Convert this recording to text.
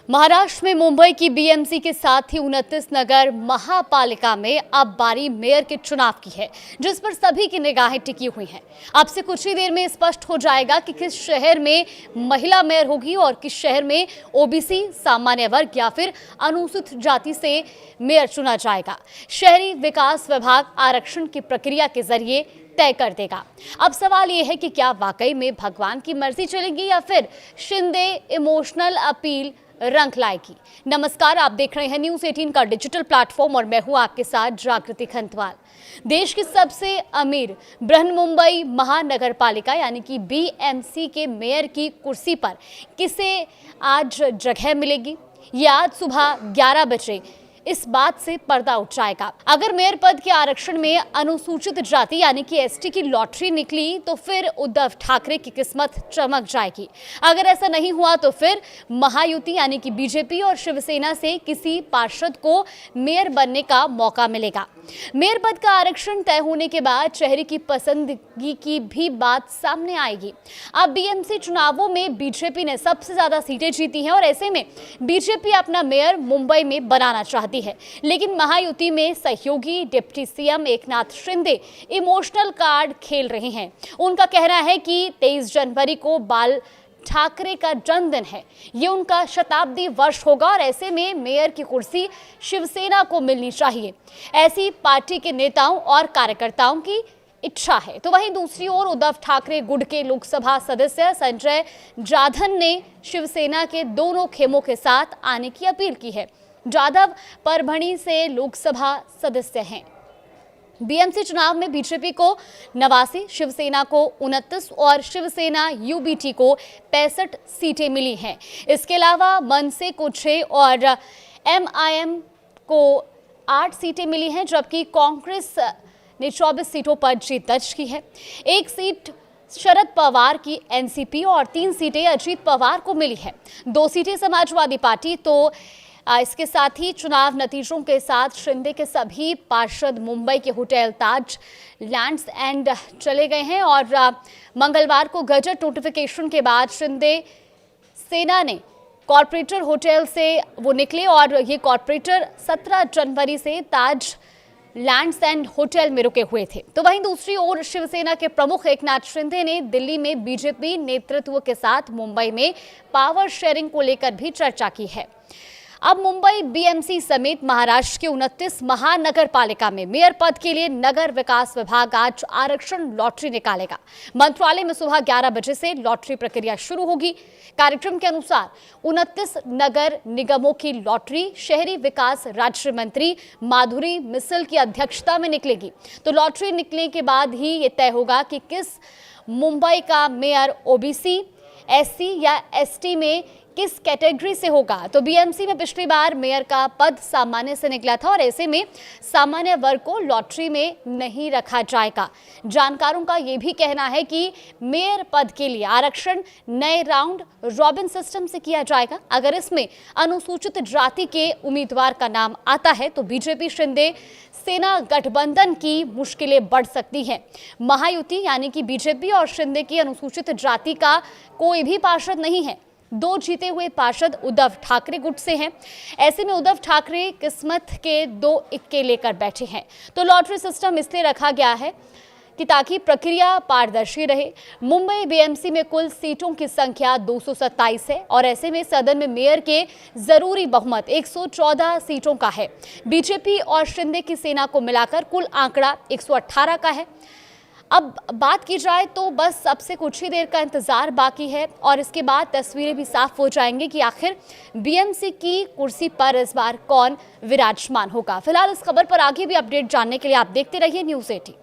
महाराष्ट्र में मुंबई की बीएमसी के साथ ही 29 नगर महापालिका में अब बारी मेयर के चुनाव की है, जिस पर सभी की निगाहें टिकी हुई हैं। अब से कुछ ही देर में स्पष्ट हो जाएगा कि किस शहर में महिला मेयर होगी और किस शहर में ओबीसी, सामान्य वर्ग या फिर अनुसूचित जाति से मेयर चुना जाएगा। शहरी विकास विभाग आरक्षण की प्रक्रिया के जरिए तय कर देगा। अब सवाल यह है कि क्या वाकई में भगवान की मर्जी चलेगी या फिर शिंदे इमोशनल अपील रंग लाएगी। नमस्कार, आप देख रहे हैं न्यूज़ 18 का डिजिटल प्लेटफॉर्म और मैं हूं आपके साथ जागृति खंतवाल। देश की सबसे अमीर बृहन्मुंबई महानगर पालिका यानी कि बीएमसी के मेयर की कुर्सी पर किसे आज जगह मिलेगी, ये आज सुबह 11 बजे इस बात से पर्दा उठ जाएगा। अगर मेयर पद के आरक्षण में अनुसूचित जाति यानी कि एसटी की लॉटरी निकली तो फिर उद्धव ठाकरे की किस्मत चमक जाएगी। अगर ऐसा नहीं हुआ तो फिर महायुति यानी कि बीजेपी और शिवसेना से किसी पार्षद को मेयर बनने का मौका मिलेगा। मेयर पद का आरक्षण तय होने के बाद चेहरे की पसंदगी की भी बात सामने आएगी। अब बीएमसी चुनावों में बीजेपी ने सबसे ज्यादा सीटें जीती हैं और ऐसे में बीजेपी अपना मेयर मुंबई में बनाना चाहती है, लेकिन महायुति में सहयोगी deputy CM Eknath Shinde emotional card खेल रहे हैं। उनका कहना है कि 23 जनवरी को बाल ठाकरे का जन्मदिन है, ये उनका शताब्दी वर्ष होगा और ऐसे में मेयर की कुर्सी शिवसेना को मिलनी चाहिए, ऐसी पार्टी के नेताओं और कार्यकर्ताओं की इच्छा है। तो वहीं दूसरी ओर उद्धव ठाकरे गुट के लोकसभा सदस्य संजय जाधव ने शिवसेना के दोनों खेमों के साथ आने की अपील की है। जाधव परभणी से लोकसभा सदस्य हैं। बीएमसी चुनाव में बीजेपी को 89, शिवसेना को 29 और शिवसेना यूबीटी को 65 सीटें मिली हैं। इसके अलावा मनसे को 6 और एमआईएम को 8 सीटें मिली हैं, जबकि कांग्रेस ने 24 सीटों पर जीत दर्ज की है। 1 सीट शरद पवार की एनसीपी और 3 सीटें अजीत पवार को मिली है। 2 सीटें समाजवादी पार्टी। तो इसके साथ ही चुनाव नतीजों के साथ शिंदे के सभी पार्षद मुंबई के होटल ताज लैंड्स एंड चले गए हैं और मंगलवार को गजट नोटिफिकेशन के बाद शिंदे सेना ने कॉर्पोरेटर होटल से वो निकले और ये कॉर्पोरेटर 17 जनवरी से ताज लैंड्स एंड होटल में रुके हुए थे। तो वहीं दूसरी ओर शिवसेना के प्रमुख एकनाथ शिंदे ने दिल्ली में बीजेपी नेतृत्व के साथ मुंबई में पावर शेयरिंग को लेकर भी चर्चा की है। अब मुंबई बीएमसी समेत महाराष्ट्र के 29 महानगर पालिका में मेयर पद के लिए नगर विकास विभाग आज आरक्षण लॉटरी निकालेगा। मंत्रालय में सुबह 11 बजे से लॉटरी प्रक्रिया शुरू होगी। कार्यक्रम के अनुसार 29 नगर निगमों की लॉटरी शहरी विकास राज्य मंत्री माधुरी मिसल की अध्यक्षता में निकलेगी। तो लॉटरी निकलने के बाद ही ये तय होगा कि किस मुंबई का मेयर ओबीसी, एससी या एसटी में किस कैटेगरी से होगा। तो बीएमसी में पिछली बार मेयर का पद सामान्य से निकला था और ऐसे में सामान्य वर्ग को लॉटरी में नहीं रखा जाएगा। जानकारों का यह भी कहना है कि मेयर पद के लिए आरक्षण नए राउंड रॉबिन सिस्टम से किया जाएगा। अगर इसमें अनुसूचित जाति के उम्मीदवार का नाम आता है तो बीजेपी शिंदे सेना गठबंधन की मुश्किलें बढ़ सकती हैं। महायुति यानी कि बीजेपी और शिंदे की अनुसूचित जाति का कोई भी पार्षद नहीं है। 2 जीते हुए पार्षद उद्धव ठाकरे गुट से हैं। ऐसे में उद्धव ठाकरे किस्मत के 2 इक्के लेकर बैठे हैं। तो लॉटरी सिस्टम इसलिए रखा गया है कि ताकि प्रक्रिया पारदर्शी रहे। मुंबई बीएमसी में कुल सीटों की संख्या 227 है और ऐसे में सदन में मेयर के जरूरी बहुमत 114 सीटों का है। बीजेपी और शिंदे की सेना को मिलाकर कुल आंकड़ा 118 का है। अब बात की जाए तो बस सबसे कुछ ही देर का इंतजार बाकी है और इसके बाद तस्वीरें भी साफ हो जाएंगी कि आखिर बीएमसी की कुर्सी पर इस बार कौन विराजमान होगा। फिलहाल इस खबर पर आगे भी अपडेट जानने के लिए आप देखते रहिए न्यूज़ 18।